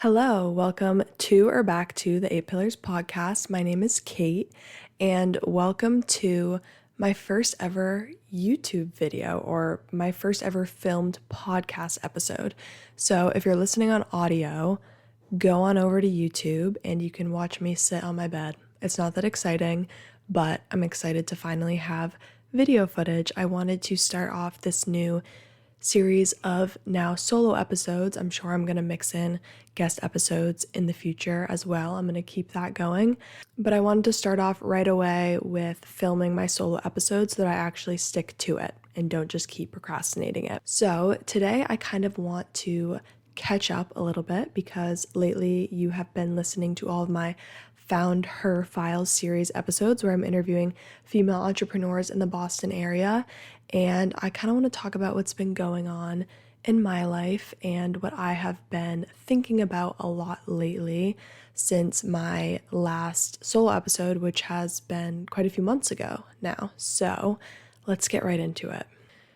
Hello, welcome to or back to the 8 Pillars podcast. My name is Kate, and welcome to my first ever YouTube video or my first ever filmed podcast episode. So if you're listening on audio, go on over to YouTube and you can watch me sit on my bed. It's not that exciting, but I'm excited to finally have video footage. I wanted to start off this new series of now solo episodes. I'm sure I'm going to mix in guest episodes in the future as well. I'm going to keep that going. But I wanted to start off right away with filming my solo episodes so that I actually stick to it and don't just keep procrastinating it. So today I kind of want to catch up a little bit because lately you have been listening to all of my Found Her Files series episodes where I'm interviewing female entrepreneurs in the Boston area. And I kind of want to talk about what's been going on in my life and what I have been thinking about a lot lately since my last solo episode, which has been quite a few months ago now. So let's get right into it.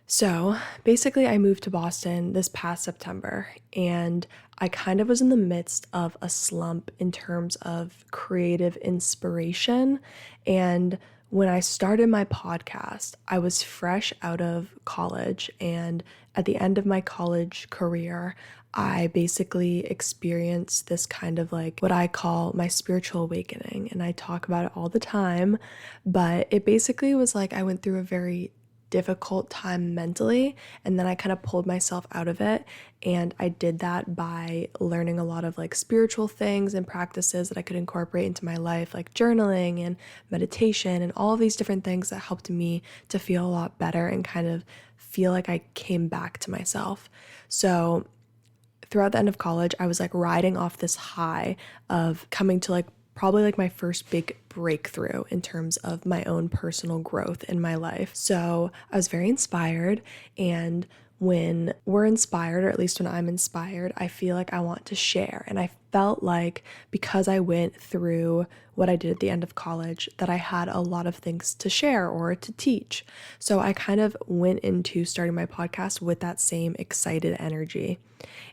So basically, I moved to Boston this past September, and I kind of was in the midst of a slump in terms of creative inspiration. And when I started my podcast, I was fresh out of college, and at the end of my college career, I basically experienced this kind of like what I call my spiritual awakening, and I talk about it all the time, but it basically was like I went through a very difficult time mentally, and then I kind of pulled myself out of it. And I did that by learning a lot of like spiritual things and practices that I could incorporate into my life, like journaling and meditation and all of these different things that helped me to feel a lot better and kind of feel like I came back to myself. So throughout the end of college, I was like riding off this high of coming to like probably like my first big breakthrough in terms of my own personal growth in my life. So I was very inspired, and when we're inspired, or at least when I'm inspired, I feel like I want to share. And I felt like because I went through what I did at the end of college, that I had a lot of things to share or to teach. So I kind of went into starting my podcast with that same excited energy.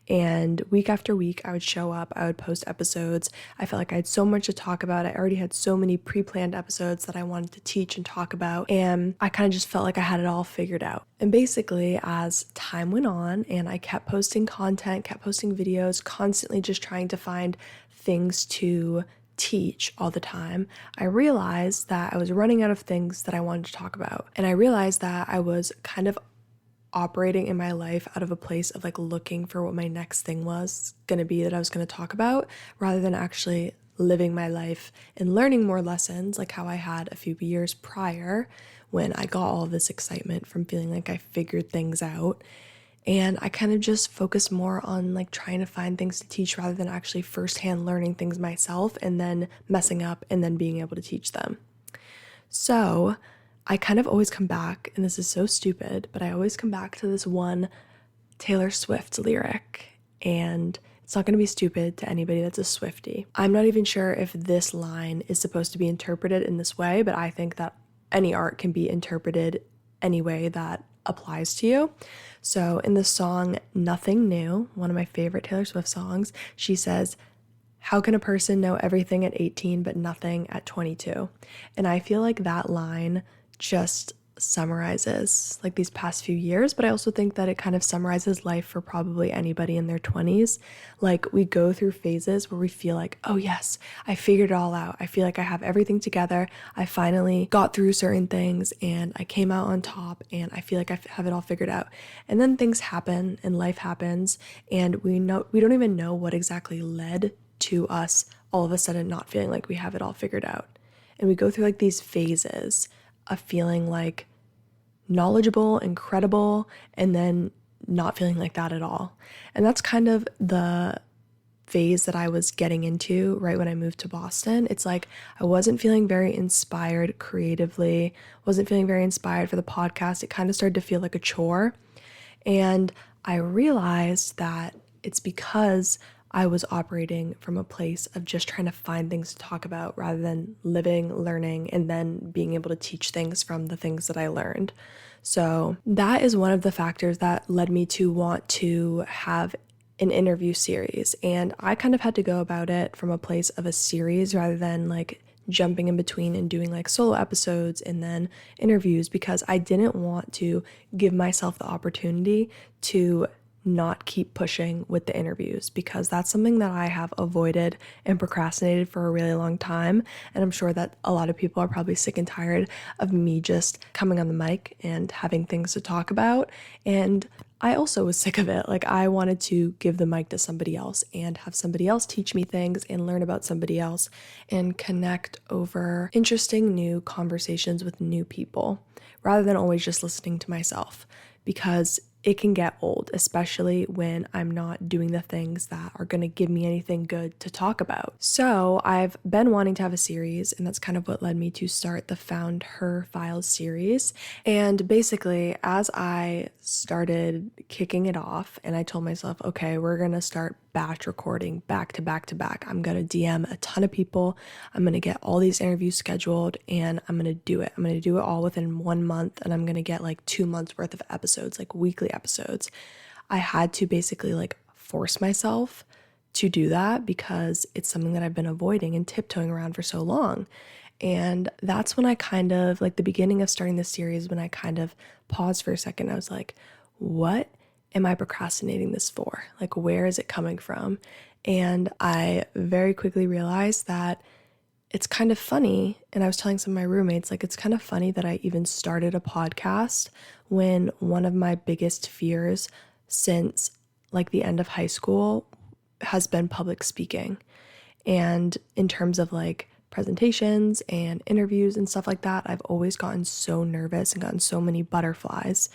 And week after week, I would show up, I would post episodes. I felt like I had so much to talk about. I already had so many pre-planned episodes that I wanted to teach and talk about. And I kind of just felt like I had it all figured out. And basically, as time went on and I kept posting content, kept posting videos, constantly just trying to find things to teach all the time, I realized that I was running out of things that I wanted to talk about. And I realized that I was kind of operating in my life out of a place of like looking for what my next thing was going to be that I was going to talk about, rather than actually living my life and learning more lessons like how I had a few years prior when I got all of this excitement from feeling like I figured things out. And I kind of just focused more on like trying to find things to teach rather than actually firsthand learning things myself and then messing up and then being able to teach them. So I kind of always come back, and this is so stupid, but I always come back to this one Taylor Swift lyric, and it's not going to be stupid to anybody that's a Swiftie. I'm not even sure if this line is supposed to be interpreted in this way, but I think that any art can be interpreted any way that applies to you. So in the song Nothing New, one of my favorite Taylor Swift songs, she says, "How can a person know everything at 18 but nothing at 22?" And I feel like that line just summarizes like these past few years, but I also think that it kind of summarizes life for probably anybody in their 20s. Like we go through phases where we feel like, oh yes, I figured it all out. I feel like I have everything together. I finally got through certain things and I came out on top and I feel like I have it all figured out. And then things happen and life happens, and we don't even know what exactly led to us all of a sudden not feeling like we have it all figured out. And we go through like these phases of feeling like knowledgeable and credible, and then not feeling like that at all. And that's kind of the phase that I was getting into right when I moved to Boston. It's like I wasn't feeling very inspired creatively, wasn't feeling very inspired for the podcast. It kind of started to feel like a chore. And I realized that it's because I was operating from a place of just trying to find things to talk about rather than living, learning, and then being able to teach things from the things that I learned. So that is one of the factors that led me to want to have an interview series. And I kind of had to go about it from a place of a series rather than like jumping in between and doing like solo episodes and then interviews, because I didn't want to give myself the opportunity to not keep pushing with the interviews, because that's something that I have avoided and procrastinated for a really long time. And I'm sure that a lot of people are probably sick and tired of me just coming on the mic and having things to talk about. And I also was sick of it. Like, I wanted to give the mic to somebody else and have somebody else teach me things and learn about somebody else and connect over interesting new conversations with new people rather than always just listening to myself, because it can get old, especially when I'm not doing the things that are going to give me anything good to talk about. So I've been wanting to have a series, and that's kind of what led me to start the Found Her Files series. And basically, as I started kicking it off and I told myself, okay, we're going to start batch recording back to back to back. I'm going to DM a ton of people. I'm going to get all these interviews scheduled and I'm going to do it. I'm going to do it all within 1 month, and I'm going to get like 2 months worth of episodes, like weekly episodes. I had to basically like force myself to do that because it's something that I've been avoiding and tiptoeing around for so long. And that's when I kind of, like the beginning of starting this series, when I kind of paused for a second. I was like, what am I procrastinating this for? Like, where is it coming from? And I very quickly realized that it's kind of funny. And I was telling some of my roommates, like, it's kind of funny that I even started a podcast when one of my biggest fears since like the end of high school has been public speaking. And in terms of like presentations and interviews and stuff like that, I've always gotten so nervous and gotten so many butterflies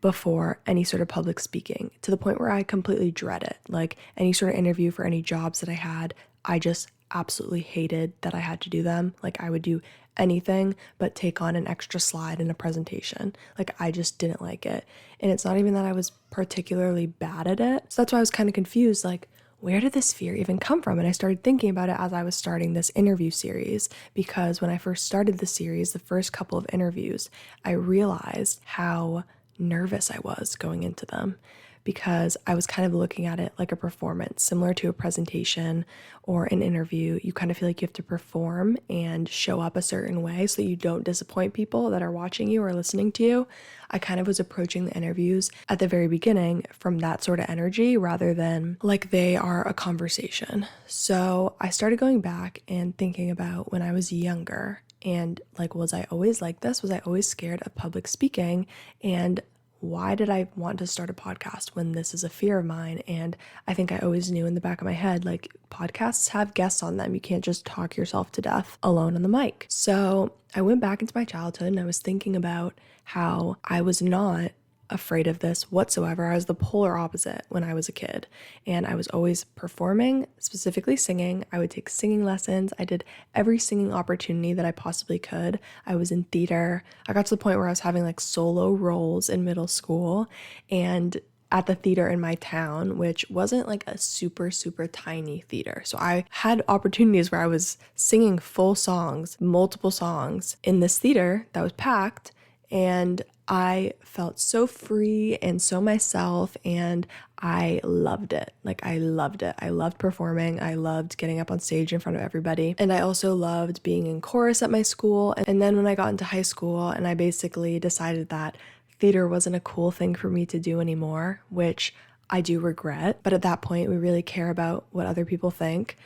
before any sort of public speaking, to the point where I completely dread it. Like, any sort of interview for any jobs that I had, I just absolutely hated that I had to do them. Like, I would do anything but take on an extra slide in a presentation. Like, I just didn't like it. And it's not even that I was particularly bad at it. So that's why I was kind of confused, like, where did this fear even come from? And I started thinking about it as I was starting this interview series, because when I first started the series, the first couple of interviews, I realized how nervous I was going into them, because I was kind of looking at it like a performance, similar to a presentation or an interview. You kind of feel like you have to perform and show up a certain way so that you don't disappoint people that are watching you or listening to you. I kind of was approaching the interviews at the very beginning from that sort of energy rather than like they are a conversation. So I started going back and thinking about when I was younger. And like, was I always like this? Was I always scared of public speaking? And why did I want to start a podcast when this is a fear of mine? And I think I always knew in the back of my head, like, podcasts have guests on them. You can't just talk yourself to death alone on the mic. So I went back into my childhood and I was thinking about how I was not afraid of this whatsoever. I was the polar opposite when I was a kid, and I was always performing, specifically singing. I would take singing lessons. I did every singing opportunity that I possibly could. I was in theater. I got to the point where I was having like solo roles in middle school and at the theater in my town, which wasn't like a super, super tiny theater. So I had opportunities where I was singing full songs, multiple songs in this theater that was packed, and I felt so free and so myself, and I loved it. Like, I loved it. I loved performing. I loved getting up on stage in front of everybody. And I also loved being in chorus at my school. And then when I got into high school and I basically decided that theater wasn't a cool thing for me to do anymore, which I do regret. But at that point, we really care about what other people think.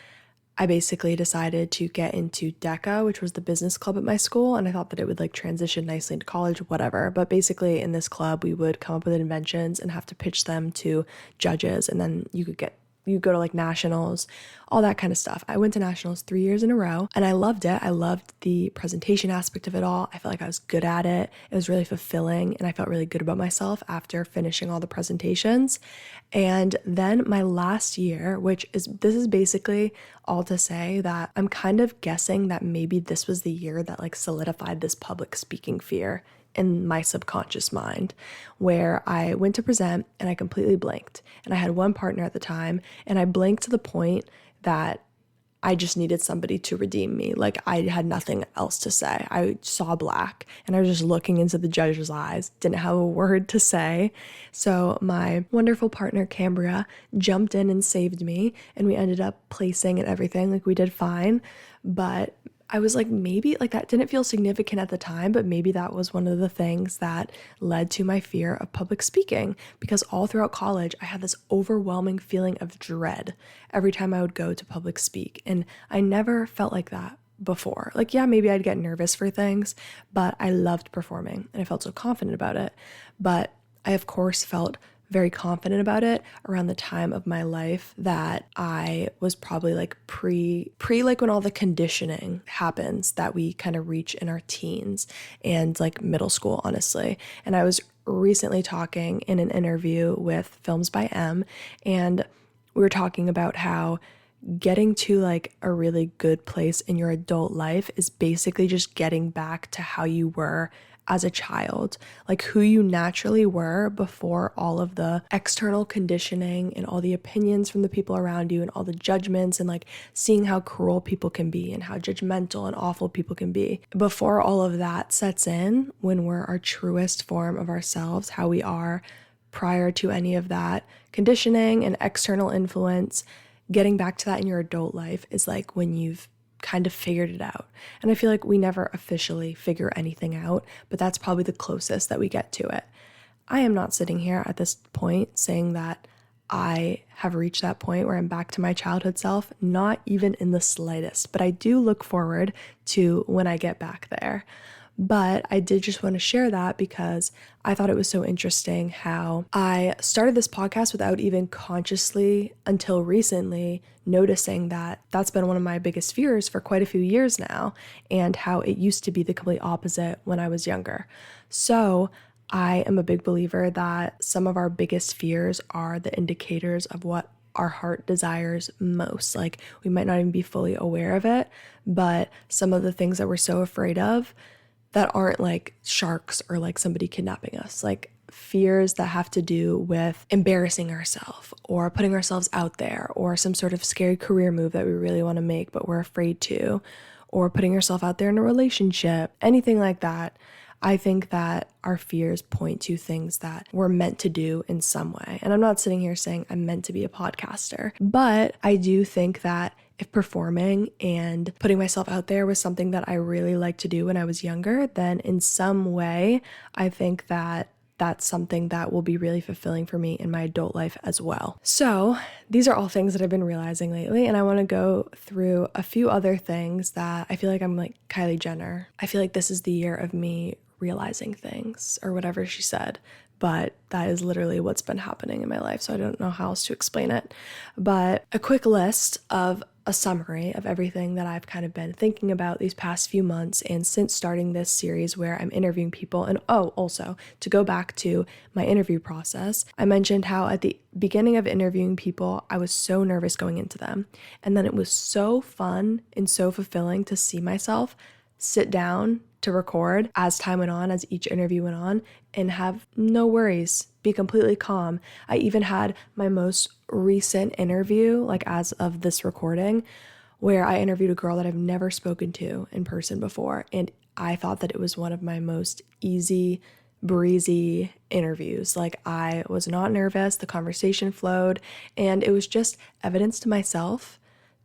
I basically decided to get into DECA, which was the business club at my school, and I thought that it would like transition nicely into college, whatever. But basically in this club, we would come up with inventions and have to pitch them to judges, and then you go to like nationals, all that kind of stuff. I went to nationals 3 years in a row and I loved it. I loved the presentation aspect of it all. I felt like I was good at it. It was really fulfilling and I felt really good about myself after finishing all the presentations. And then my last year, this is basically all to say that I'm kind of guessing that maybe this was the year that like solidified this public speaking fear in my subconscious mind, where I went to present and I completely blanked. And I had one partner at the time, and I blanked to the point that I just needed somebody to redeem me. Like I had nothing else to say. I saw black and I was just looking into the judge's eyes, didn't have a word to say. So my wonderful partner, Cambria, jumped in and saved me, and we ended up placing and everything. Like we did fine. But I was like, maybe like that didn't feel significant at the time, but maybe that was one of the things that led to my fear of public speaking, because all throughout college, I had this overwhelming feeling of dread every time I would go to public speak. And I never felt like that before. Like, yeah, maybe I'd get nervous for things, but I loved performing and I felt so confident about it. But I, of course, felt very confident about it around the time of my life that I was probably like pre like when all the conditioning happens that we kind of reach in our teens and like middle school, honestly. And I was recently talking in an interview with Films by M, and we were talking about how getting to like a really good place in your adult life is basically just getting back to how you were as a child, like who you naturally were before all of the external conditioning and all the opinions from the people around you and all the judgments and like seeing how cruel people can be and how judgmental and awful people can be. Before all of that sets in, when we're our truest form of ourselves, how we are prior to any of that conditioning and external influence, getting back to that in your adult life is like when you've kind of figured it out. And I feel like we never officially figure anything out, but that's probably the closest that we get to it. I am not sitting here at this point saying that I have reached that point where I'm back to my childhood self, not even in the slightest, but I do look forward to when I get back there. But I did just want to share that because I thought it was so interesting how I started this podcast without even consciously, until recently, noticing that that's been one of my biggest fears for quite a few years now, and how it used to be the complete opposite when I was younger. So I am a big believer that some of our biggest fears are the indicators of what our heart desires most. Like we might not even be fully aware of it, but some of the things that we're so afraid of that aren't like sharks or like somebody kidnapping us, like fears that have to do with embarrassing ourselves or putting ourselves out there, or some sort of scary career move that we really want to make but we're afraid to, or putting yourself out there in a relationship, anything like that. I think that our fears point to things that we're meant to do in some way. And I'm not sitting here saying I'm meant to be a podcaster, but I do think that if performing and putting myself out there was something that I really liked to do when I was younger, then in some way, I think that that's something that will be really fulfilling for me in my adult life as well. So these are all things that I've been realizing lately, and I want to go through a few other things that I feel like I'm like Kylie Jenner. I feel like this is the year of me realizing things, or whatever she said, but that is literally what's been happening in my life, so I don't know how else to explain it. But a quick list of a summary of everything that I've kind of been thinking about these past few months and since starting this series where I'm interviewing people. And also to go back to my interview process, I mentioned how at the beginning of interviewing people, I was so nervous going into them. And then it was so fun and so fulfilling to see myself sit down to record as time went on, as each interview went on, and have no worries, be completely calm. I even had my most recent interview, like as of this recording, where I interviewed a girl that I've never spoken to in person before. And I thought that it was one of my most easy, breezy interviews. Like I was not nervous, the conversation flowed, and it was just evidence to myself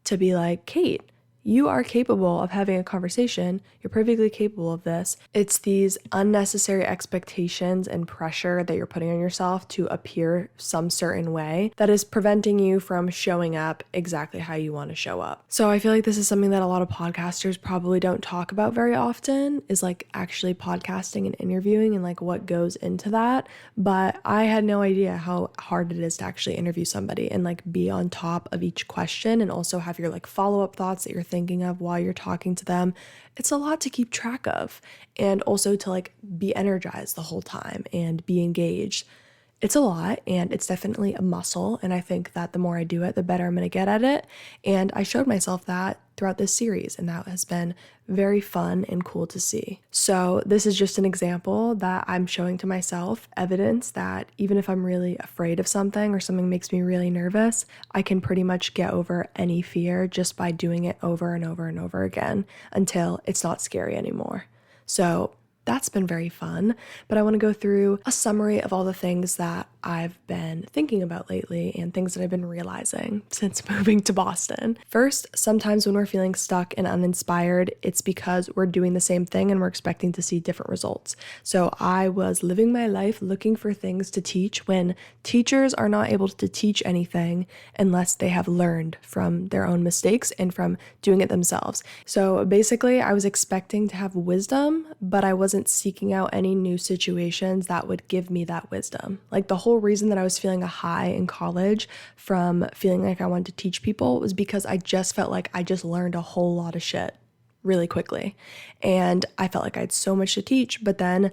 to be like, Kate, you are capable of having a conversation. You're perfectly capable of this. It's these unnecessary expectations and pressure that you're putting on yourself to appear some certain way that is preventing you from showing up exactly how you want to show up. So I feel like this is something that a lot of podcasters probably don't talk about very often, is like actually podcasting and interviewing and like what goes into that. But I had no idea how hard it is to actually interview somebody and like be on top of each question and also have your like follow-up thoughts that you're thinking of while you're talking to them. It's a lot to keep track of, and also to like be energized the whole time and be engaged. It's a lot, and it's definitely a muscle, and I think that the more I do it, the better I'm going to get at it. And I showed myself that throughout this series, and that has been very fun and cool to see. So this is just an example that I'm showing to myself, evidence that even if I'm really afraid of something or something makes me really nervous, I can pretty much get over any fear just by doing it over and over and over again until it's not scary anymore. So that's been very fun, but I want to go through a summary of all the things that I've been thinking about lately and things that I've been realizing since moving to Boston. First, sometimes when we're feeling stuck and uninspired, it's because we're doing the same thing and we're expecting to see different results. So I was living my life looking for things to teach when teachers are not able to teach anything unless they have learned from their own mistakes and from doing it themselves. So basically, I was expecting to have wisdom, but I wasn't seeking out any new situations that would give me that wisdom. Like the whole reason that I was feeling a high in college from feeling like I wanted to teach people was because I just felt like I just learned a whole lot of shit really quickly. And I felt like I had so much to teach, but then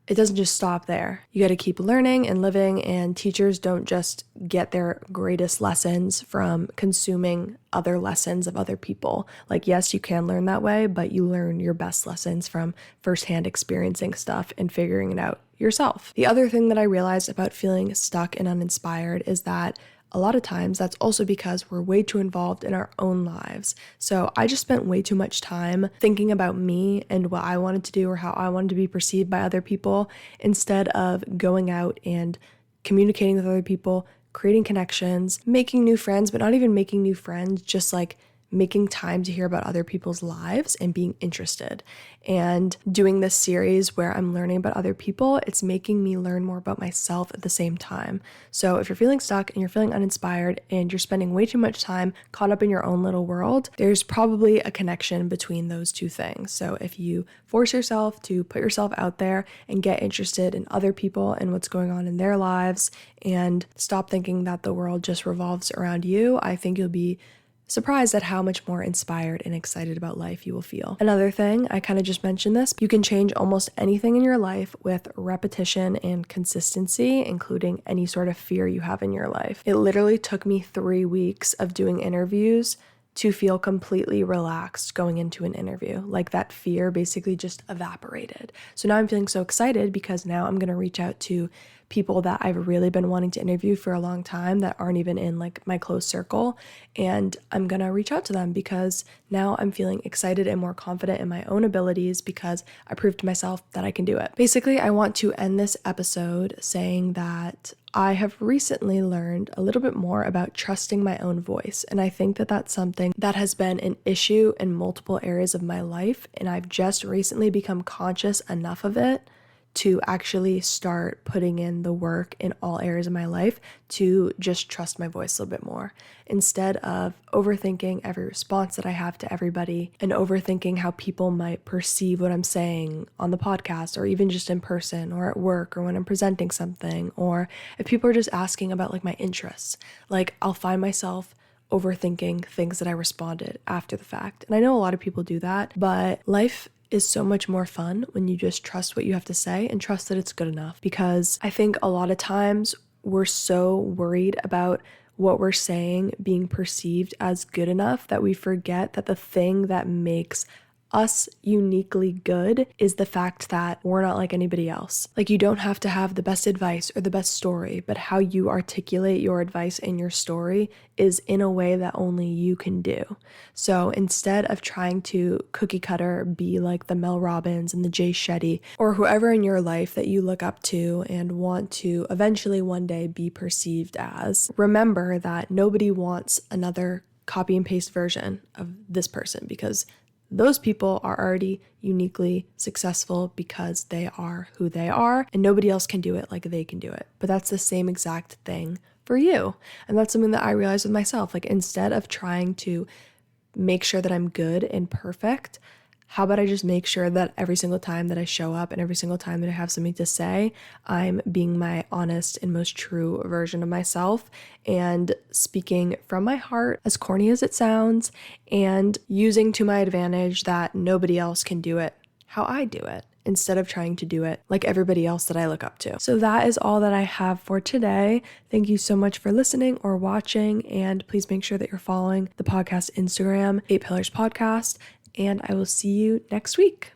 it doesn't just stop there. You got to keep learning and living, and teachers don't just get their greatest lessons from consuming other lessons of other people. Like, yes, you can learn that way, but you learn your best lessons from firsthand experiencing stuff and figuring it out yourself. The other thing that I realized about feeling stuck and uninspired is that a lot of times that's also because we're way too involved in our own lives. So I just spent way too much time thinking about me and what I wanted to do or how I wanted to be perceived by other people instead of going out and communicating with other people, creating connections, making new friends, but not even making new friends, just like making time to hear about other people's lives and being interested. And doing this series where I'm learning about other people, it's making me learn more about myself at the same time. So if you're feeling stuck and you're feeling uninspired and you're spending way too much time caught up in your own little world, there's probably a connection between those two things. So if you force yourself to put yourself out there and get interested in other people and what's going on in their lives and stop thinking that the world just revolves around you, I think you'll be surprised at how much more inspired and excited about life you will feel. Another thing, I kind of just mentioned this, you can change almost anything in your life with repetition and consistency, including any sort of fear you have in your life. It literally took me 3 weeks of doing interviews to feel completely relaxed going into an interview. Like that fear basically just evaporated. So now I'm feeling so excited because now I'm going to reach out to people that I've really been wanting to interview for a long time that aren't even in like my close circle. And I'm going to reach out to them because now I'm feeling excited and more confident in my own abilities because I proved to myself that I can do it. Basically, I want to end this episode saying that I have recently learned a little bit more about trusting my own voice. And I think that that's something that has been an issue in multiple areas of my life. And I've just recently become conscious enough of it to actually start putting in the work in all areas of my life to just trust my voice a little bit more. Instead of overthinking every response that I have to everybody and overthinking how people might perceive what I'm saying on the podcast or even just in person or at work or when I'm presenting something, or if people are just asking about like my interests, like I'll find myself overthinking things that I responded after the fact. And I know a lot of people do that, but life is so much more fun when you just trust what you have to say and trust that it's good enough. Because I think a lot of times we're so worried about what we're saying being perceived as good enough that we forget that the thing that makes us uniquely good is the fact that we're not like anybody else. Like, you don't have to have the best advice or the best story, but how you articulate your advice and your story is in a way that only you can do. So instead of trying to cookie cutter be like the Mel Robbins and the Jay Shetty or whoever in your life that you look up to and want to eventually one day be perceived as, remember that nobody wants another copy and paste version of this person, because those people are already uniquely successful because they are who they are, and nobody else can do it like they can do it. But that's the same exact thing for you. And that's something that I realized with myself. Like, instead of trying to make sure that I'm good and perfect, how about I just make sure that every single time that I show up and every single time that I have something to say, I'm being my honest and most true version of myself and speaking from my heart, as corny as it sounds, and using to my advantage that nobody else can do it how I do it. instead of trying to do it like everybody else that I look up to. So that is all that I have for today. Thank you so much for listening or watching, and please make sure that you're following the podcast Instagram, 8 Pillars Podcast, and I will see you next week.